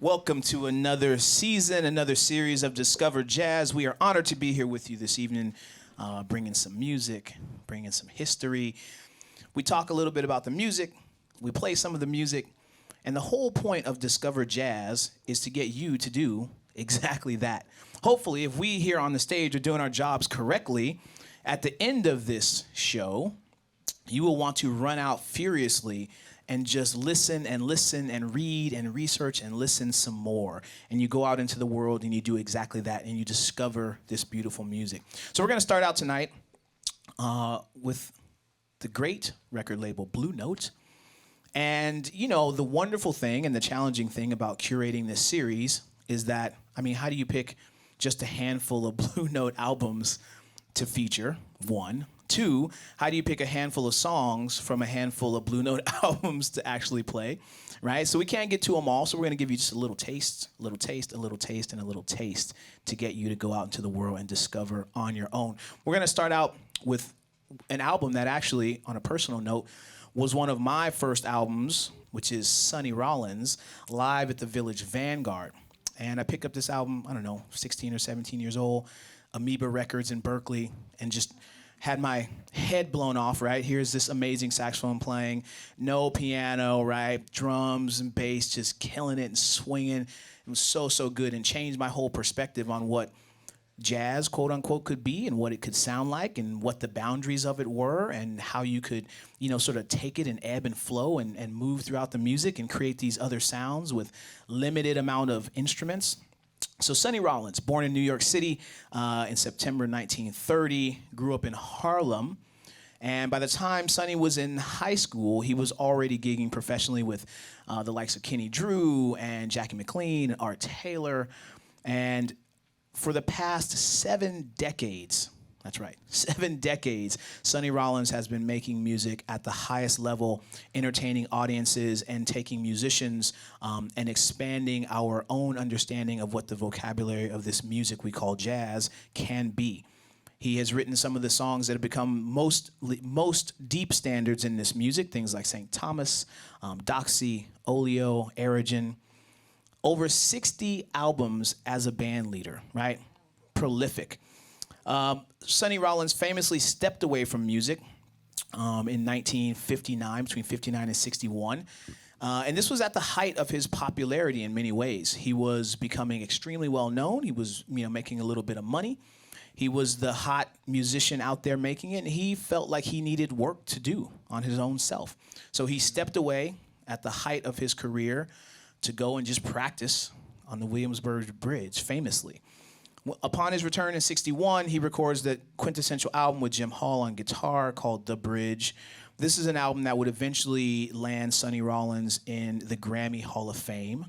Welcome to another season, another series of Discover Jazz. We are honored to be here with you this evening, bringing some music, bringing some history. We talk a little bit about the music, we play some of the music, and the whole point of Discover Jazz is to get you to do exactly that. Hopefully, if we here on the stage are doing our jobs correctly, at the end of this show, you will want to run out furiously and just listen and read and research and listen some more. And you go out into the world and you do exactly that and you discover this beautiful music. So we're gonna start out tonight with the great record label Blue Note. And you know, the wonderful thing and the challenging thing about curating this series is that, I mean, how do you pick just a handful of Blue Note albums to feature? One. Two, how do you pick a handful of songs from a handful of Blue Note albums to actually play, right? So we can't get to them all, so we're gonna give you just a little taste, a little taste, a little taste, and a little taste to get you to go out into the world and discover on your own. We're gonna start out with an album that actually, on a personal note, was one of my first albums, which is Sonny Rollins, Live at the Village Vanguard. And I picked up this album, I don't know, 16 or 17 years old, Amoeba Records in Berkeley, and just had my head blown off, right? Here's this amazing saxophone playing, no piano, right? Drums and bass just killing it and swinging. It was so good and changed my whole perspective on what jazz, quote unquote, could be and what it could sound like and what the boundaries of it were and how you could, you know, sort of take it and ebb and flow and move throughout the music and create these other sounds with limited amount of instruments. So Sonny Rollins, born in New York City in September 1930, grew up in Harlem. And by the time Sonny was in high school, he was already gigging professionally with the likes of Kenny Drew and Jackie McLean and Art Taylor. And for the past 7 decades, that's right, 7 decades, Sonny Rollins has been making music at the highest level, entertaining audiences and taking musicians and expanding our own understanding of what the vocabulary of this music we call jazz can be. He has written some of the songs that have become most deep standards in this music, things like St. Thomas, Doxy, Oleo, Erigen. Over 60 albums as a band leader, right? Prolific. Sonny Rollins famously stepped away from music in 1959, between 59 and 61. And this was at the height of his popularity in many ways. He was becoming extremely well known. He was, you know, making a little bit of money. He was the hot musician out there making it, and he felt like he needed work to do on his own self. So he stepped away at the height of his career to go and just practice on the Williamsburg Bridge, famously. Upon his return in 61, he records the quintessential album with Jim Hall on guitar called The Bridge. This is an album that would eventually land Sonny Rollins in the Grammy Hall of Fame.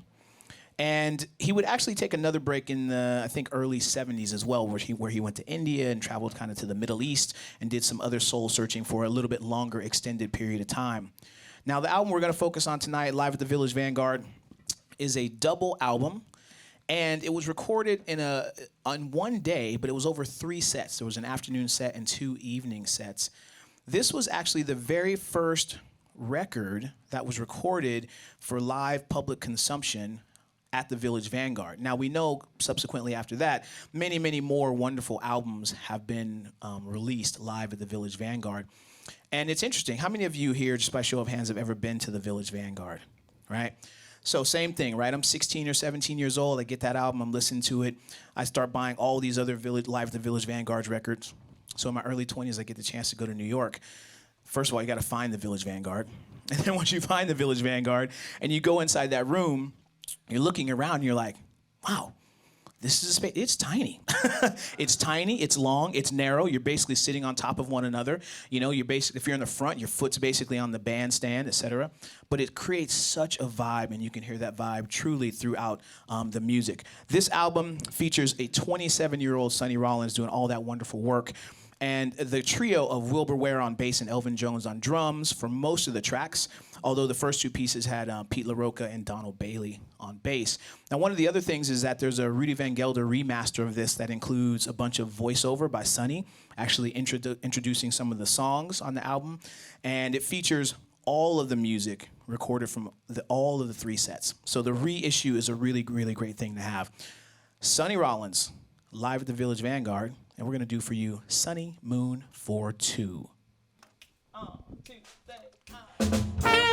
And he would actually take another break in the, I think, early 70s as well, where he went to India and traveled kind of to the Middle East and did some other soul searching for a little bit longer extended period of time. Now, the album we're gonna focus on tonight, Live at the Village Vanguard, is a double album. And it was recorded on one day, but it was over 3 sets. There was an afternoon set and 2 evening sets. This was actually the very first record that was recorded for live public consumption at the Village Vanguard. Now we know subsequently after that, many more wonderful albums have been released live at the Village Vanguard. And it's interesting, how many of you here, just by show of hands, have ever been to the Village Vanguard, right? So same thing, right? I'm 16 or 17 years old. I get that album. I'm listening to it. I start buying all these other Live at the Village Vanguard records. So in my early 20s, I get the chance to go to New York. First of all, you got to find the Village Vanguard. And then once you find the Village Vanguard and you go inside that room, you're looking around and you're like, wow, this is a space. It's tiny. It's tiny, it's long, it's narrow. You're basically sitting on top of one another. You know, if you're in the front, your foot's basically on the bandstand, etc. But it creates such a vibe, and you can hear that vibe truly throughout the music. This album features a 27-year-old Sonny Rollins doing all that wonderful work. And the trio of Wilbur Ware on bass and Elvin Jones on drums for most of the tracks, although the first 2 pieces had Pete LaRocca and Donald Bailey on bass. Now, one of the other things is that there's a Rudy Van Gelder remaster of this that includes a bunch of voiceover by Sonny, actually introducing some of the songs on the album. And it features all of the music recorded from all of the 3 sets. So the reissue is a really, really great thing to have. Sonny Rollins, live at the Village Vanguard, and we're going to do for you Sunny Moon 4-2. 1, 2, 3,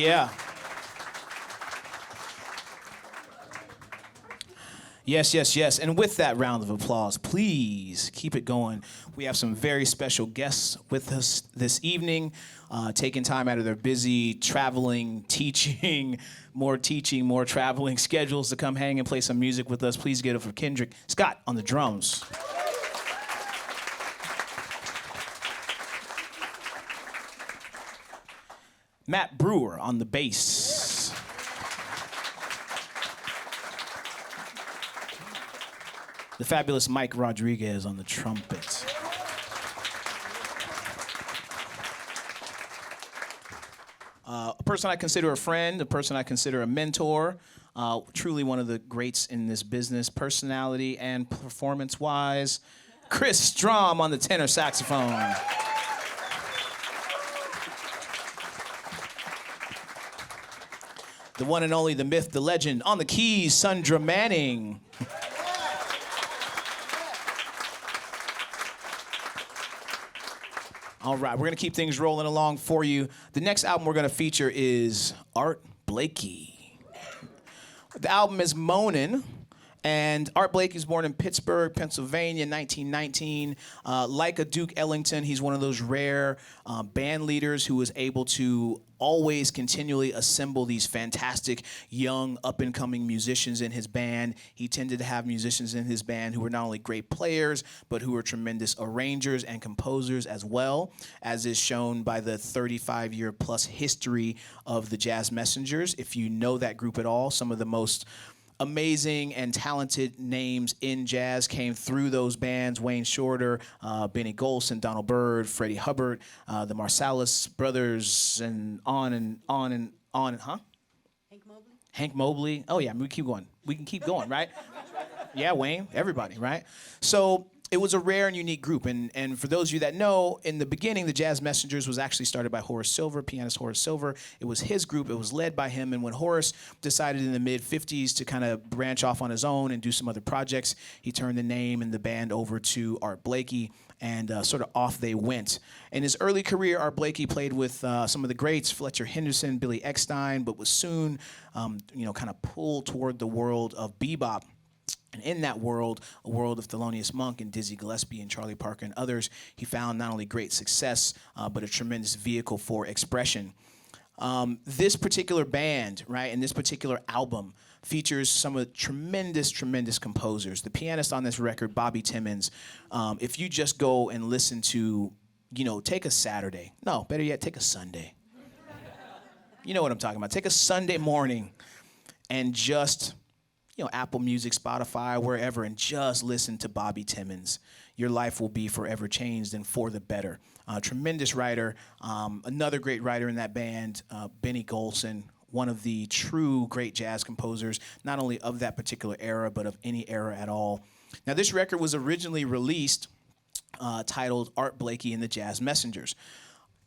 Yeah. Yes, yes, yes. And with that round of applause, please keep it going. We have some very special guests with us this evening, taking time out of their busy traveling, more traveling schedules to come hang and play some music with us. Please get it for Kendrick Scott on the drums. Matt Brewer on the bass. The fabulous Mike Rodríguez on the trumpet. A person I consider a friend, a person I consider a mentor, truly one of the greats in this business, personality and performance-wise. Chris Strom on the tenor saxophone. The one and only, the myth, the legend, on the keys, Sundra Manning. All right, we're gonna keep things rolling along for you. The next album we're gonna feature is Art Blakey. The album is Moanin', and Art Blakey was born in Pittsburgh, Pennsylvania, 1919. Like a Duke Ellington, he's one of those rare band leaders who was able to always continually assemble these fantastic young up-and-coming musicians in his band. He tended to have musicians in his band who were not only great players, but who were tremendous arrangers and composers as well, as is shown by the 35-year plus history of the Jazz Messengers. If you know that group at all, some of the most amazing and talented names in jazz came through those bands: Wayne Shorter, Benny Golson, Donald Byrd, Freddie Hubbard, the Marsalis brothers, and on and on and on. Huh? Hank Mobley? Hank Mobley. Oh, yeah, we keep going. We can keep going, right? Yeah, Wayne, everybody, right? So it was a rare and unique group. And for those of you that know, in the beginning, the Jazz Messengers was actually started by Horace Silver, pianist Horace Silver. It was his group. It was led by him. And when Horace decided in the mid-'50s to kind of branch off on his own and do some other projects, he turned the name and the band over to Art Blakey, and sort of off they went. In his early career, Art Blakey played with some of the greats, Fletcher Henderson, Billy Eckstine, but was soon, kind of pulled toward the world of bebop. And in that world, a world of Thelonious Monk and Dizzy Gillespie and Charlie Parker and others, he found not only great success, but a tremendous vehicle for expression. This particular band, right, and this particular album features some of the tremendous, tremendous composers. The pianist on this record, Bobby Timmons, if you just go and listen to, take a Saturday. No, better yet, take a Sunday. You know what I'm talking about. Take a Sunday morning and just Apple Music, Spotify, wherever, and just listen to Bobby Timmons. Your life will be forever changed and for the better. Tremendous writer. Another great writer in that band, Benny Golson, one of the true great jazz composers, not only of that particular era, but of any era at all. Now, this record was originally released titled Art Blakey and the Jazz Messengers.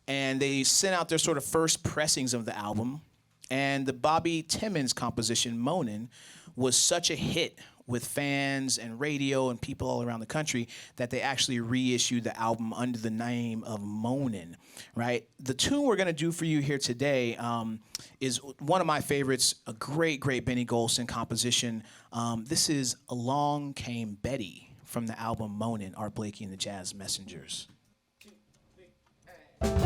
And they sent out their sort of first pressings of the album. And the Bobby Timmons composition, Moanin', was such a hit with fans and radio and people all around the country that they actually reissued the album under the name of Moanin', right? The tune we're going to do for you here today is one of my favorites, a great, great Benny Golson composition. This is Along Came Betty from the album Moanin', Art Blakey and the Jazz Messengers. 2, 3,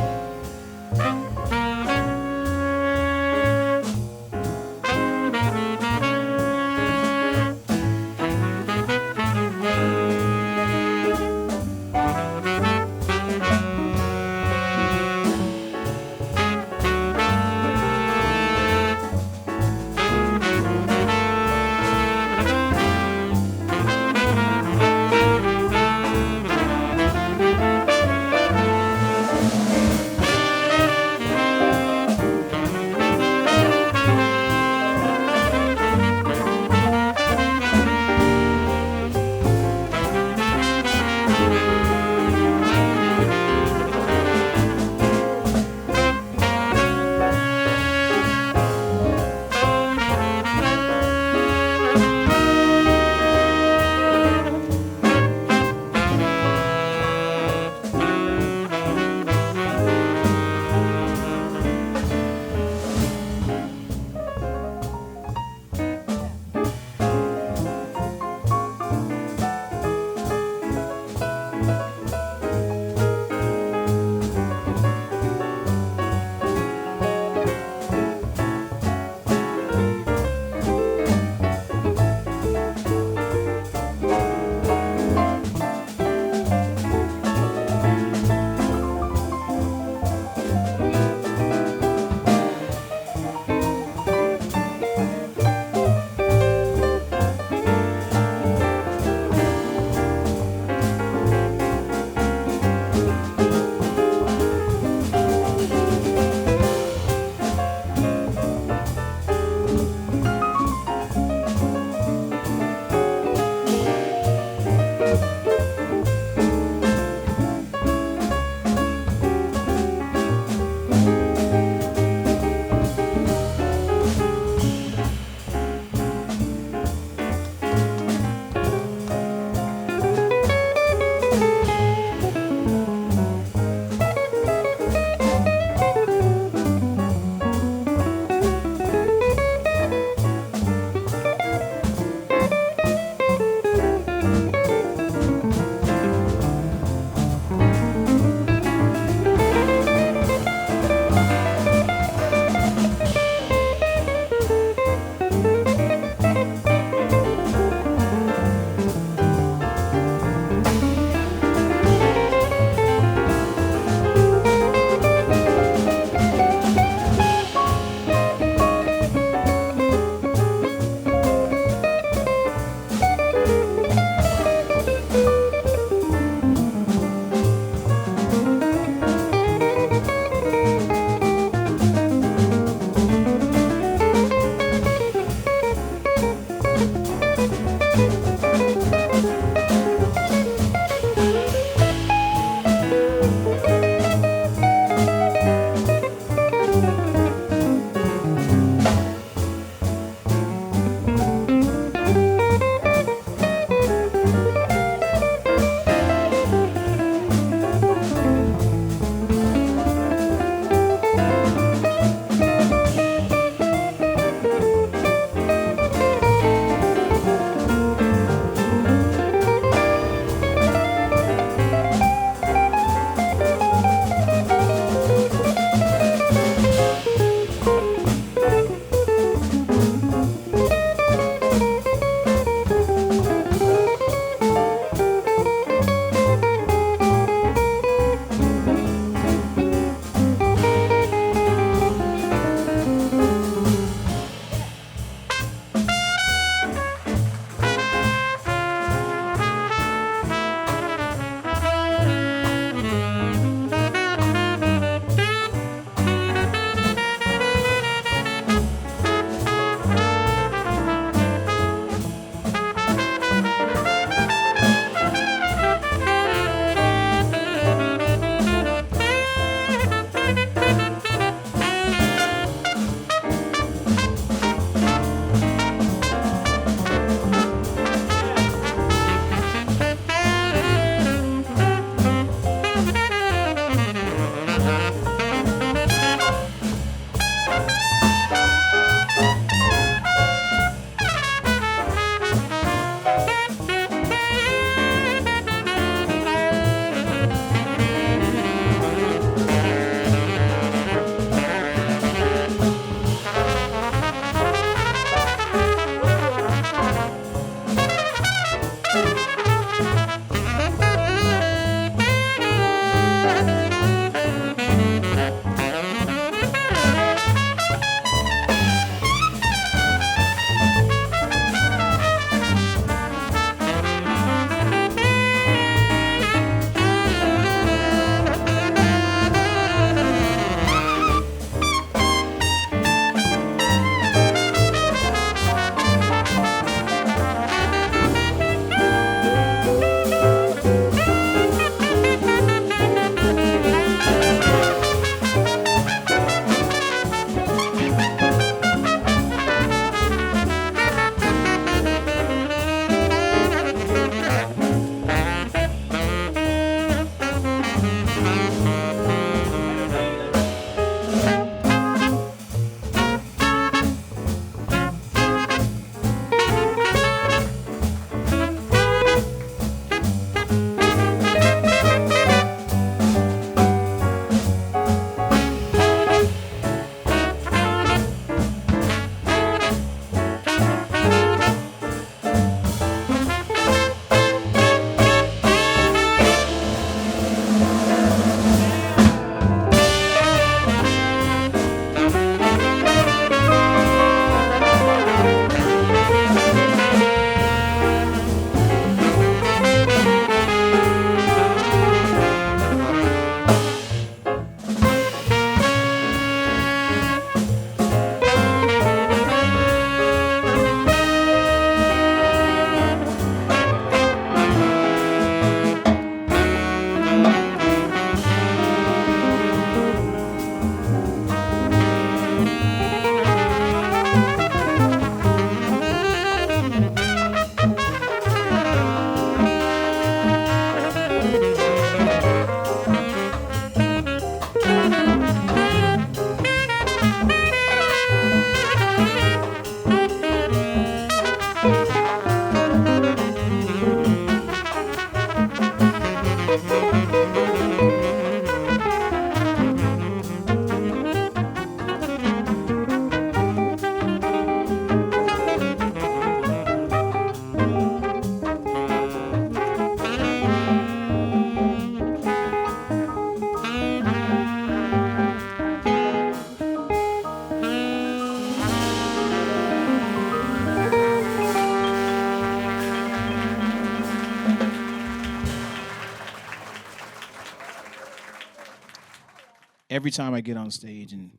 Every time I get on stage and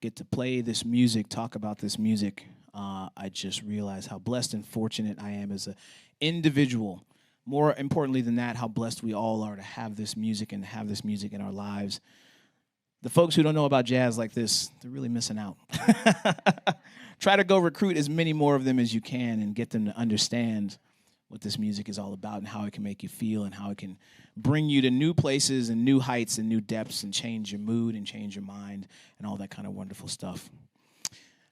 get to play this music, talk about this music, I just realize how blessed and fortunate I am as an individual. More importantly than that, how blessed we all are to have this music and have this music in our lives. The folks who don't know about jazz like this, they're really missing out. Try to go recruit as many more of them as you can and get them to understand what this music is all about and how it can make you feel and how it can bring you to new places and new heights and new depths and change your mood and change your mind and all that kind of wonderful stuff.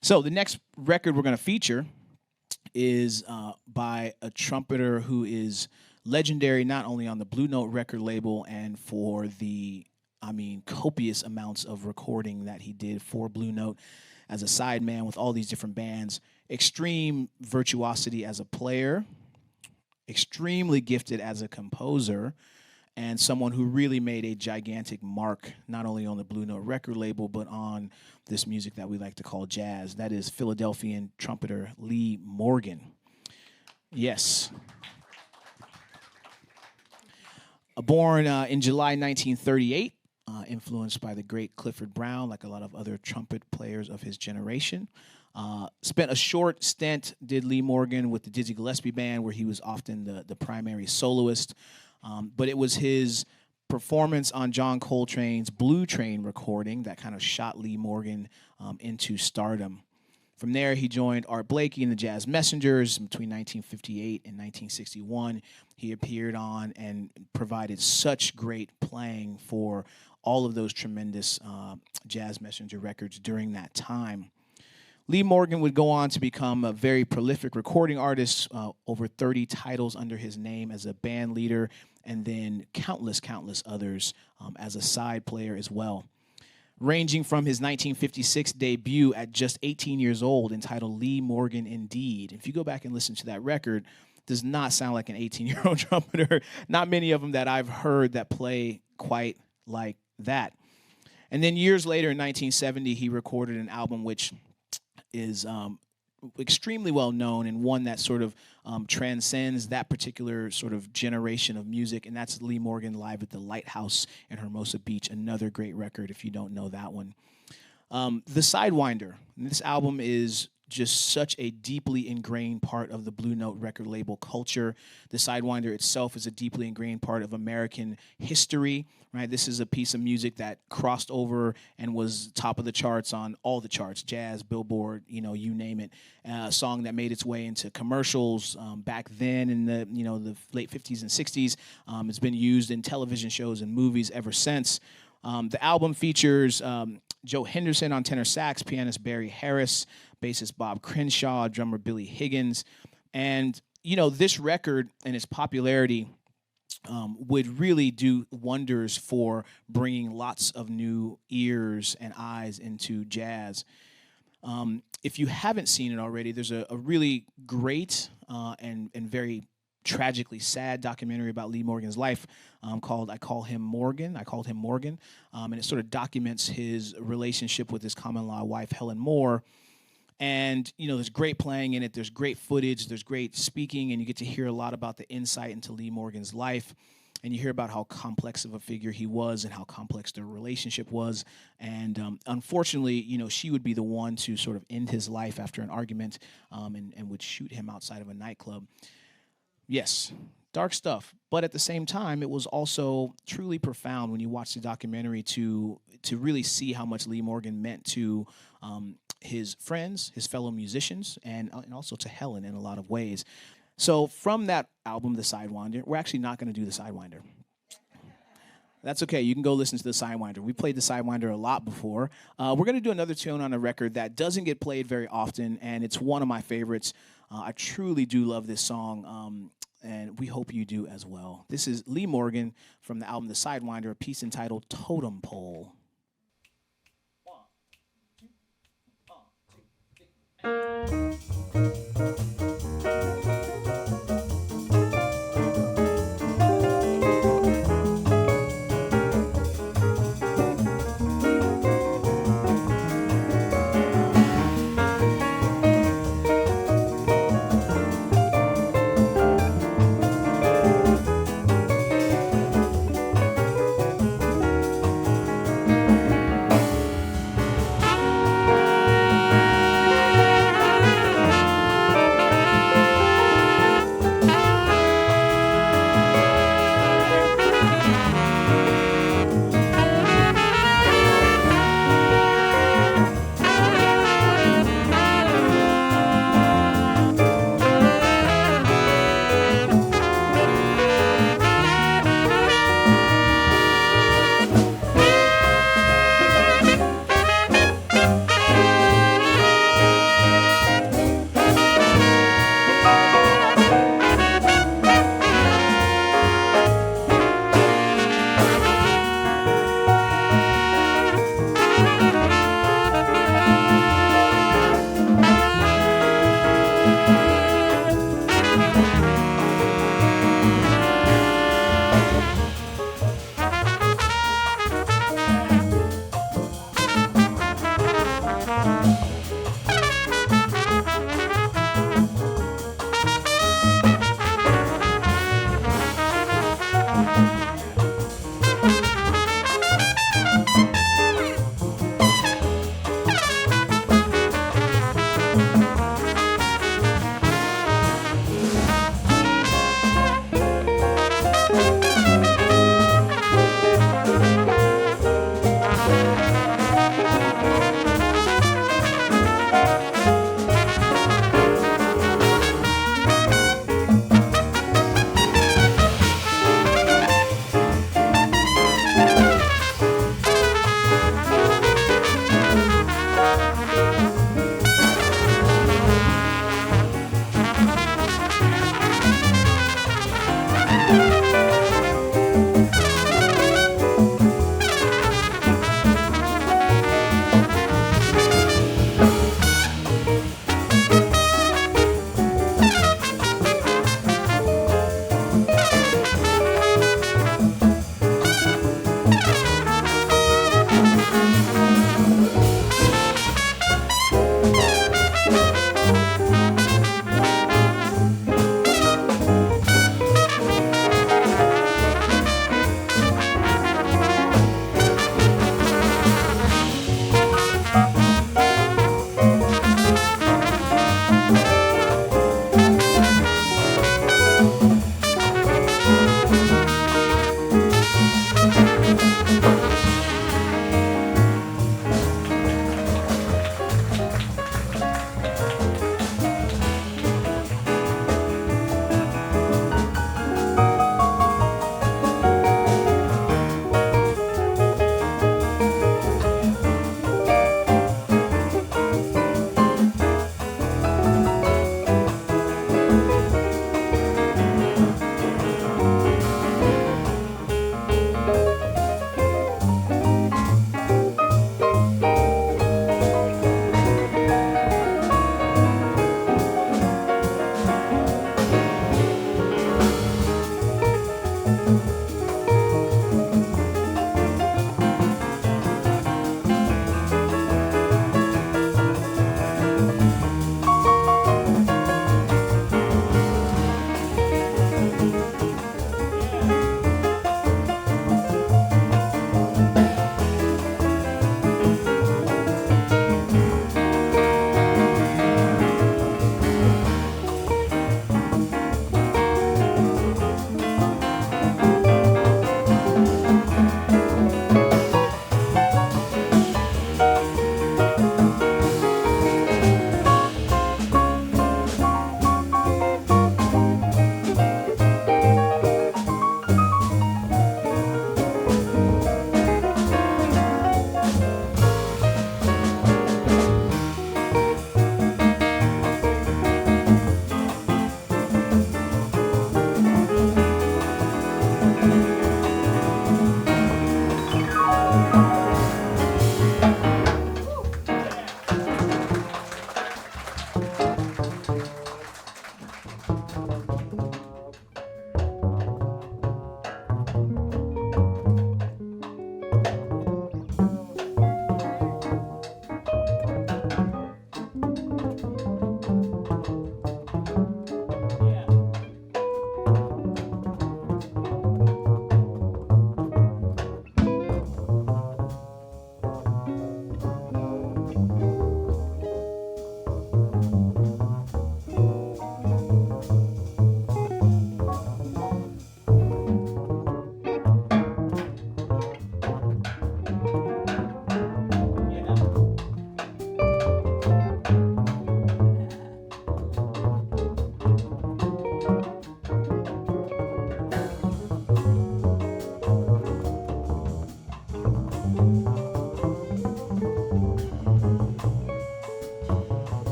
So the next record we're going to feature is by a trumpeter who is legendary not only on the Blue Note record label and for the, copious amounts of recording that he did for Blue Note as a sideman with all these different bands, extreme virtuosity as a player, extremely gifted as a composer, and someone who really made a gigantic mark not only on the Blue Note record label but on this music that we like to call jazz. That is Philadelphian trumpeter Lee Morgan. Yes. Born in July 1938, influenced by the great Clifford Brown, like a lot of other trumpet players of his generation. Spent a short stint, did Lee Morgan, with the Dizzy Gillespie Band, where he was often the primary soloist. But it was his performance on John Coltrane's Blue Train recording that kind of shot Lee Morgan into stardom. From there, he joined Art Blakey and the Jazz Messengers between 1958 and 1961. He appeared on and provided such great playing for all of those tremendous Jazz Messenger records during that time. Lee Morgan would go on to become a very prolific recording artist, over 30 titles under his name as a band leader, and then countless others as a side player as well. Ranging from his 1956 debut at just 18 years old, entitled Lee Morgan Indeed. If you go back and listen to that record, it does not sound like an 18-year-old trumpeter. Not many of them that I've heard that play quite like that. And then years later, in 1970, he recorded an album which is extremely well known and one that sort of transcends that particular sort of generation of music, and that's Lee Morgan Live at the Lighthouse in Hermosa Beach, another great record if you don't know that one. The Sidewinder. This album is just such a deeply ingrained part of the Blue Note record label culture. The Sidewinder itself is a deeply ingrained part of American history, right? This is a piece of music that crossed over and was top of the charts on all the charts, jazz, Billboard, you name it. A song that made its way into commercials back then in the late 50s and 60s. It's been used in television shows and movies ever since. The album features Joe Henderson on tenor sax, pianist Barry Harris, bassist Bob Crenshaw, drummer Billy Higgins. And, this record and its popularity would really do wonders for bringing lots of new ears and eyes into jazz. If you haven't seen it already, there's a really great and very tragically sad documentary about Lee Morgan's life called I Called Him Morgan, and it sort of documents his relationship with his common-law wife, Helen Moore. And, there's great playing in it, there's great footage, there's great speaking, and you get to hear a lot about the insight into Lee Morgan's life. And you hear about how complex of a figure he was and how complex their relationship was. And unfortunately, she would be the one to sort of end his life after an argument and would shoot him outside of a nightclub. Yes, dark stuff. But at the same time, it was also truly profound when you watch the documentary to really see how much Lee Morgan meant to his friends, his fellow musicians, and also to Helen in a lot of ways. So from that album, The Sidewinder, we're actually not going to do The Sidewinder. That's okay. You can go listen to The Sidewinder. We played The Sidewinder a lot before. We're going to do another tune on a record that doesn't get played very often, and it's one of my favorites. I truly do love this song, and we hope you do as well. This is Lee Morgan from the album The Sidewinder, a piece entitled Totem Pole. 1, 2, 1, 2, 3.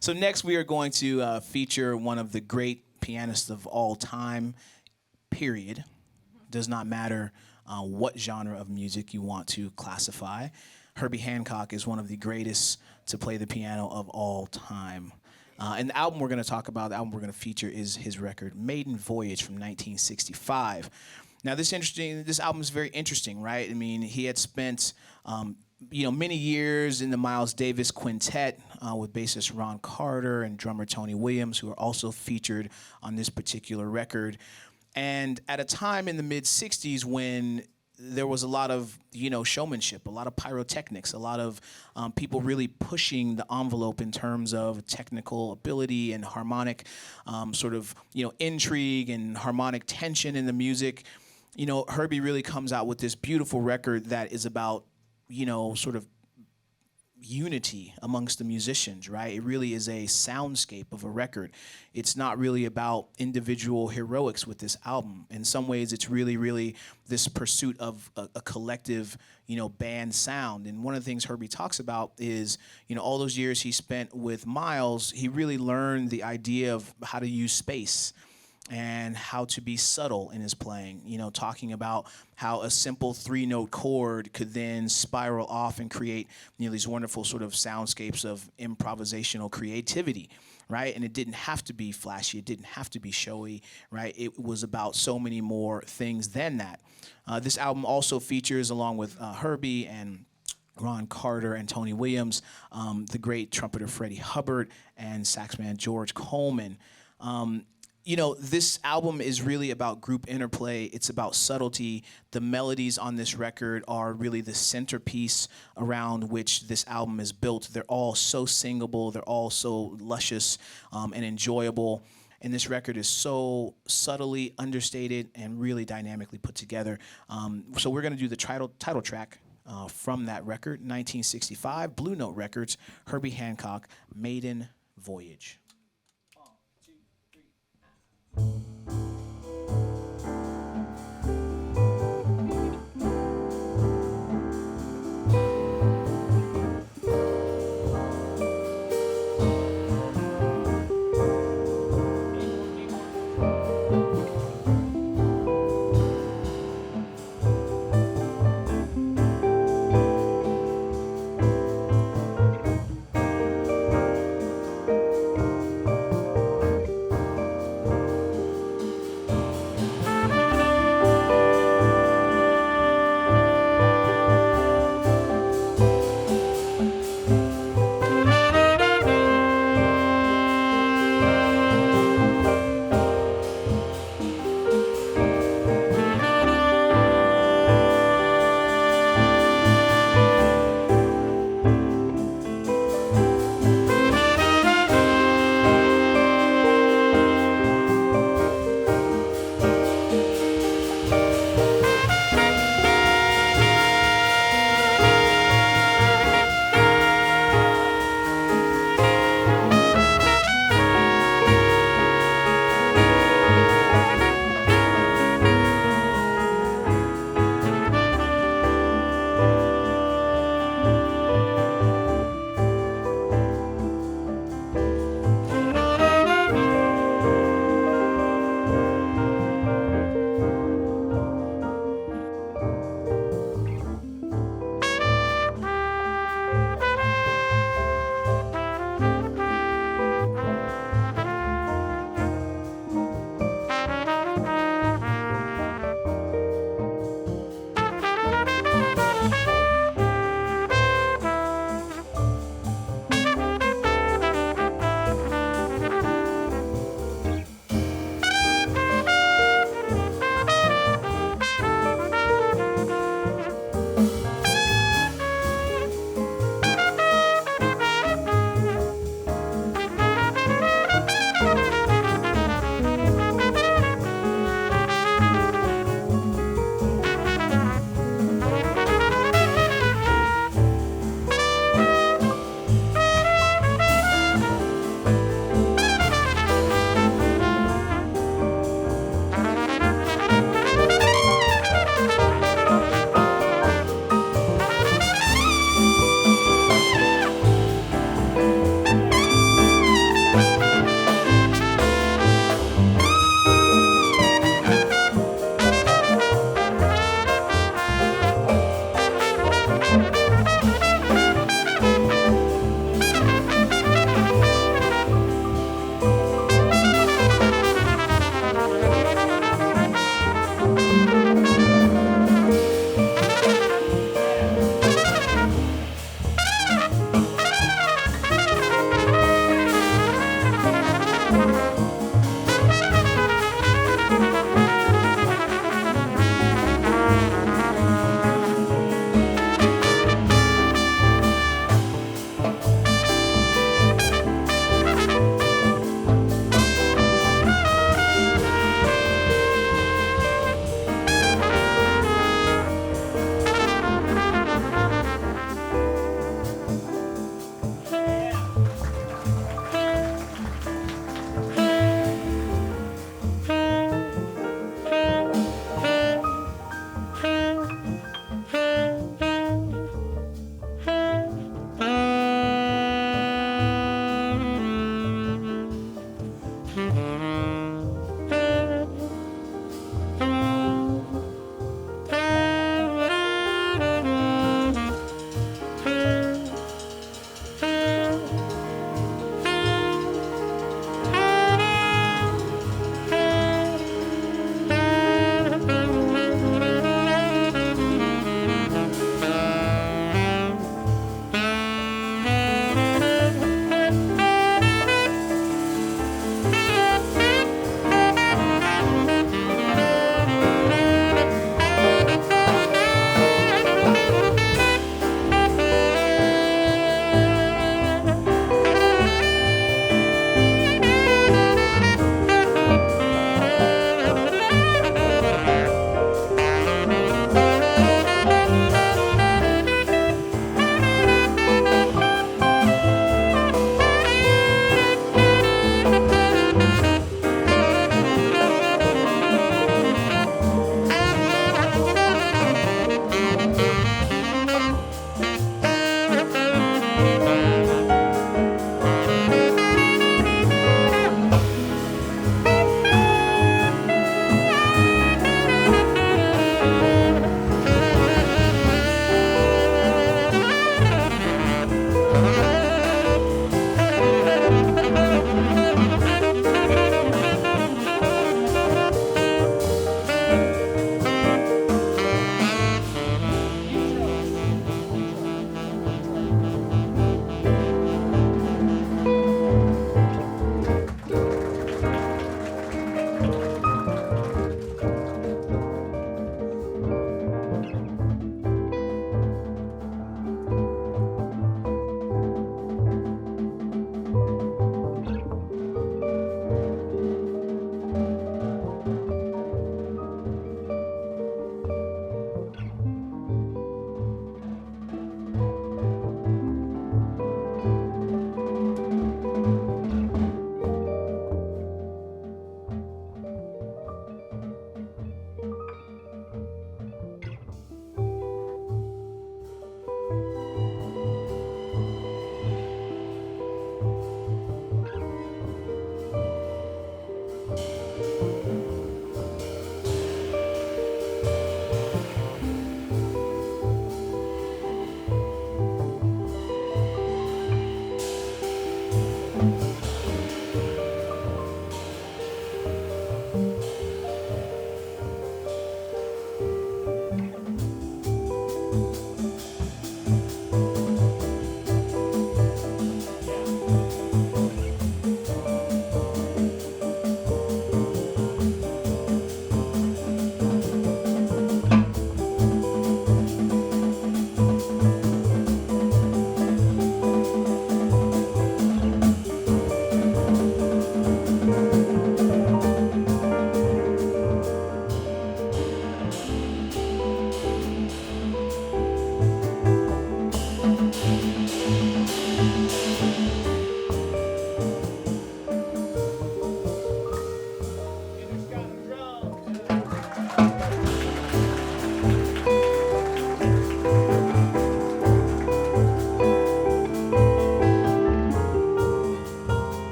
So next we are going to feature one of the great pianists of all time, period. Does not matter what genre of music you want to classify. Herbie Hancock is one of the greatest to play the piano of all time. And the album we're going to talk about, the album we're going to feature is his record, Maiden Voyage from 1965. Now this album is very interesting, right? I mean, he had spent many years in the Miles Davis Quintet with bassist Ron Carter and drummer Tony Williams, who are also featured on this particular record. And at a time in the mid-'60s when there was a lot of, showmanship, a lot of pyrotechnics, a lot of people really pushing the envelope in terms of technical ability and harmonic intrigue and harmonic tension in the music. Herbie really comes out with this beautiful record that is about, sort of unity amongst the musicians, right? It really is a soundscape of a record. It's not really about individual heroics with this album. In some ways, it's really, really this pursuit of a collective, band sound. And one of the things Herbie talks about is, all those years he spent with Miles, he really learned the idea of how to use space and how to be subtle in his playing, talking about how a simple 3-note chord could then spiral off and create, these wonderful sort of soundscapes of improvisational creativity, right? And it didn't have to be flashy, it didn't have to be showy, right? It was about so many more things than that. This album also features, along with Herbie and Ron Carter and Tony Williams, the great trumpeter Freddie Hubbard and saxman George Coleman. This album is really about group interplay. It's about subtlety. The melodies on this record are really the centerpiece around which this album is built. They're all so singable. They're all so luscious and enjoyable. And this record is so subtly understated and really dynamically put together. So we're going to do the title track from that record, 1965, Blue Note Records, Herbie Hancock, Maiden Voyage.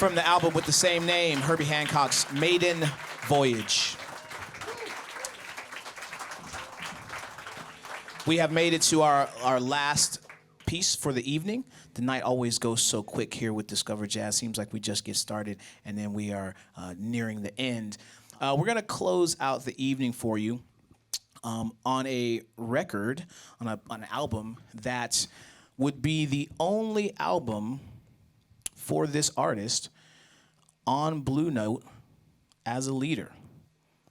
from the album with the same name, Herbie Hancock's Maiden Voyage. We have made it to our last piece for the evening. The night always goes so quick here with Discover Jazz. Seems like we just get started, and then we are nearing the end. We're going to close out the evening for you on a record, on an album that would be the only album for this artist on Blue Note as a leader.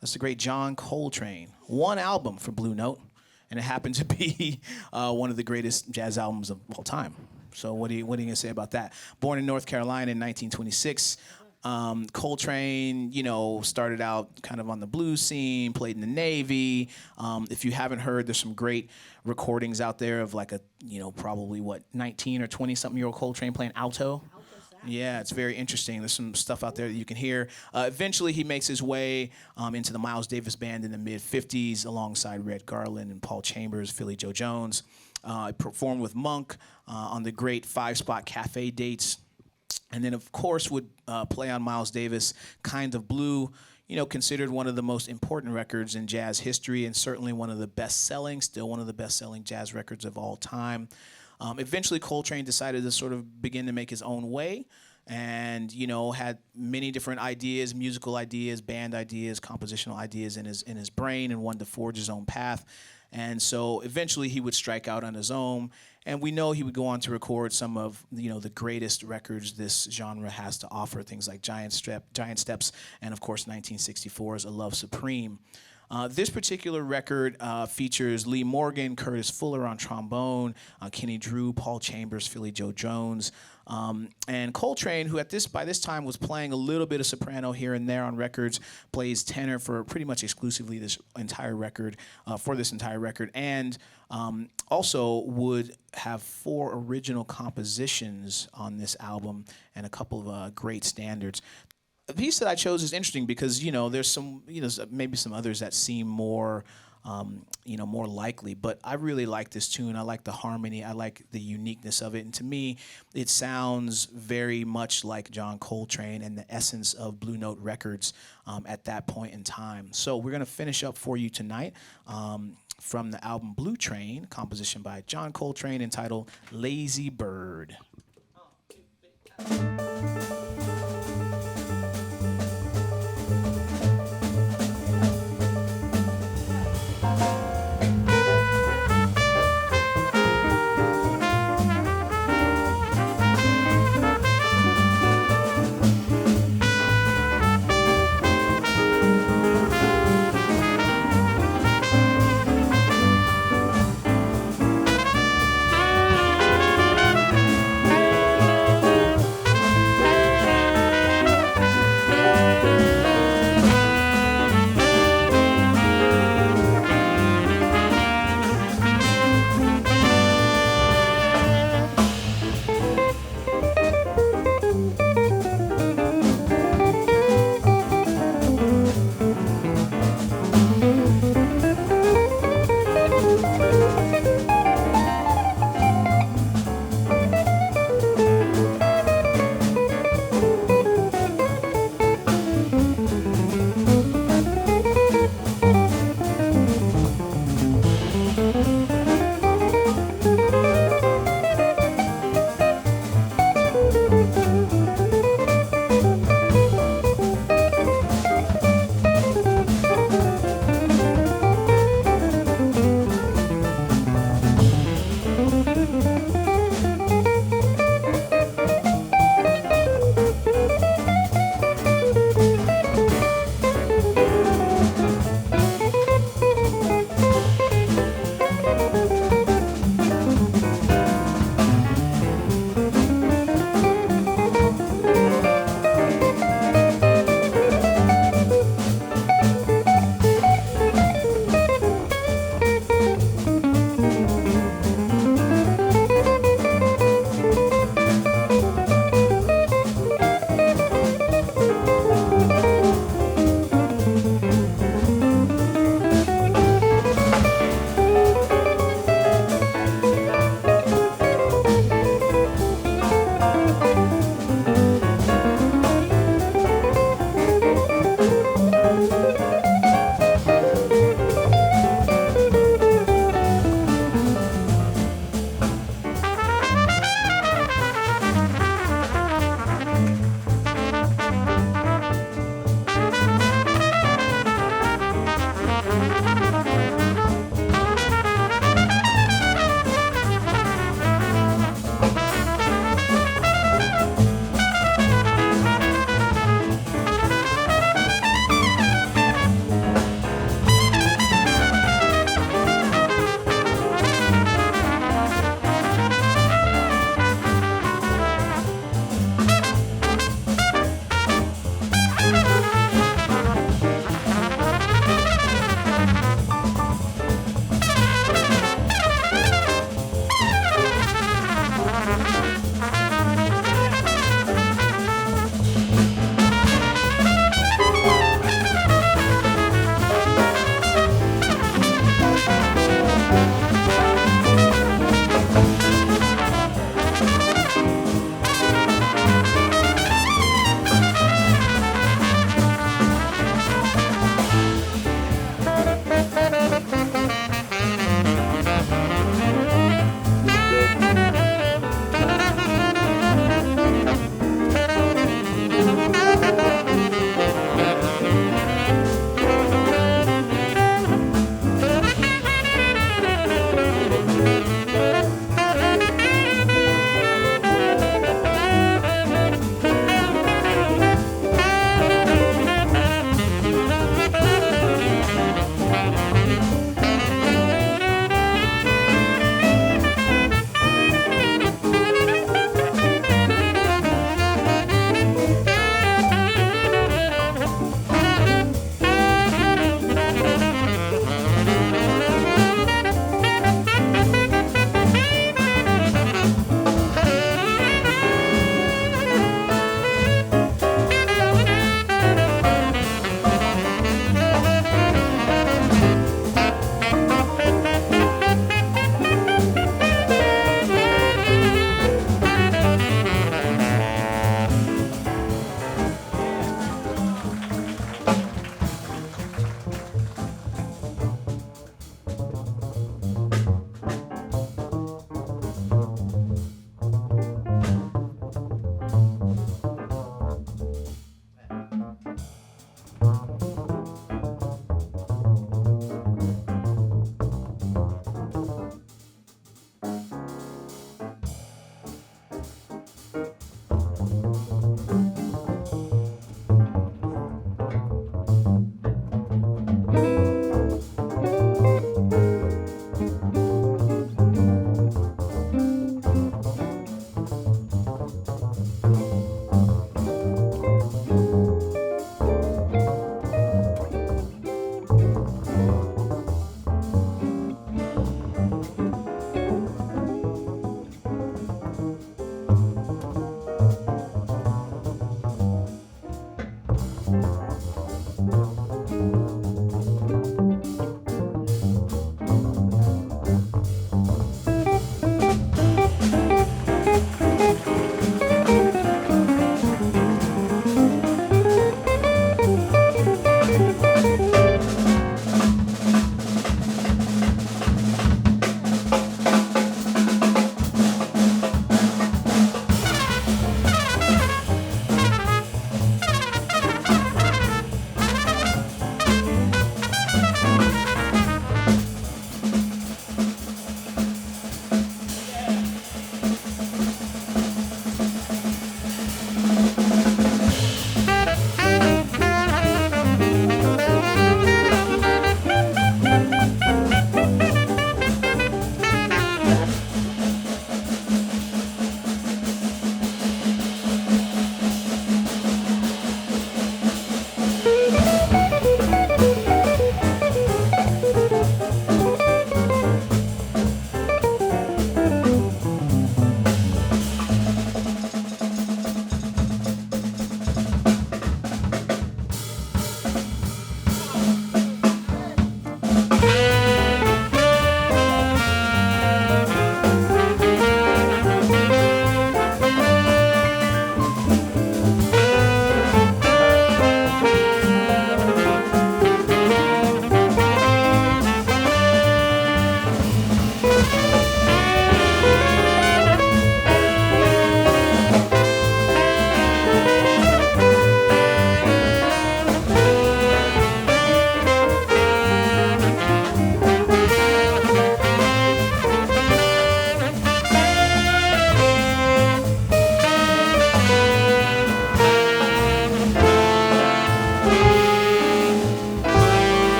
That's the great John Coltrane. One album for Blue Note, and it happened to be one of the greatest jazz albums of all time. So what are you going to say about that? Born in North Carolina in 1926, Coltrane, started out kind of on the blues scene, played in the Navy. If you haven't heard, there's some great recordings out there of like probably 19 or 20-something-year-old Coltrane playing alto. Yeah, it's very interesting. There's some stuff out there that you can hear. Eventually, he makes his way into the Miles Davis Band in the mid-'50s alongside Red Garland and Paul Chambers, Philly Joe Jones. He performed with Monk on the great 5-spot cafe dates. And then, of course, would play on Miles Davis' Kind of Blue, considered one of the most important records in jazz history and certainly one of the best-selling, still one of the best-selling jazz records of all time. Eventually, Coltrane decided to sort of begin to make his own way and, had many different ideas, musical ideas, band ideas, compositional ideas in his brain and wanted to forge his own path. And so eventually he would strike out on his own. And we know he would go on to record some of, the greatest records this genre has to offer, things like Giant Steps, and of course 1964's A Love Supreme. This particular record features Lee Morgan, Curtis Fuller on trombone, Kenny Drew, Paul Chambers, Philly Joe Jones, and Coltrane, who by this time was playing a little bit of soprano here and there on records, plays tenor for pretty much exclusively this entire record, and also would have 4 original compositions on this album and a couple of great standards. The piece that I chose is interesting because, there's some, maybe some others that seem more, more likely. But I really like this tune. I like the harmony. I like the uniqueness of it. And to me, it sounds very much like John Coltrane and the essence of Blue Note Records at that point in time. So we're going to finish up for you tonight from the album Blue Train, composition by John Coltrane entitled Lazy Bird.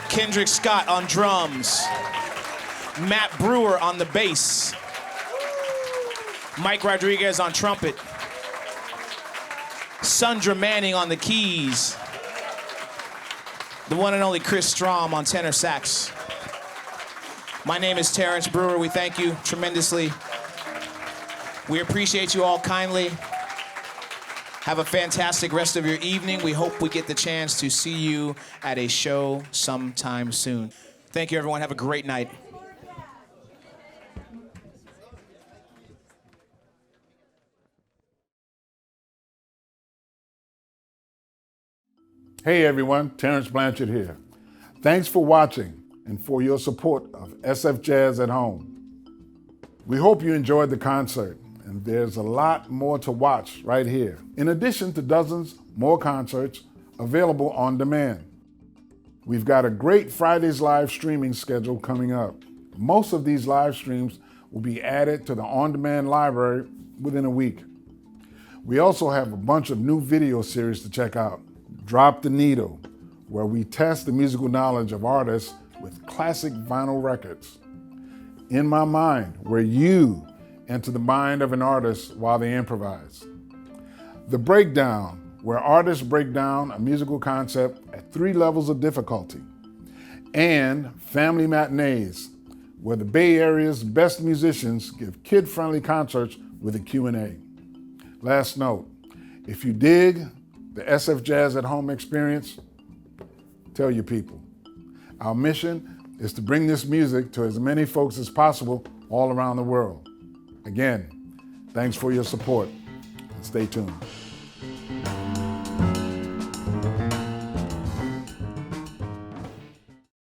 Kendrick Scott on drums. Matt Brewer on the bass. Mike Rodríguez on trumpet. Sundra Manning on the keys. The one and only Strom on tenor sax. My name is Terrence Brewer. We thank you tremendously. We appreciate you all kindly. Have a fantastic rest of your evening. We hope we get the chance to see you at a show sometime soon. Thank you, everyone. Have a great night. Hey everyone, Terrence Blanchard here. Thanks for watching and for your support of SFJAZZ at Home. We hope you enjoyed the concert, and there's a lot more to watch right here, in addition to dozens more concerts available on demand. We've got a great Friday's live streaming schedule coming up. Most of these live streams will be added to the on-demand library within a week. We also have a bunch of new video series to check out. Drop the Needle, where we test the musical knowledge of artists with classic vinyl records. In My Mind, where you enter the mind of an artist while they improvise. The Breakdown, where artists break down a musical concept at 3 levels of difficulty. And Family Matinees, where the Bay Area's best musicians give kid-friendly concerts with a Q&A. Last note, if you dig the SFJAZZ at Home experience, tell your people. Our mission is to bring this music to as many folks as possible all around the world. Again, thanks for your support, and stay tuned.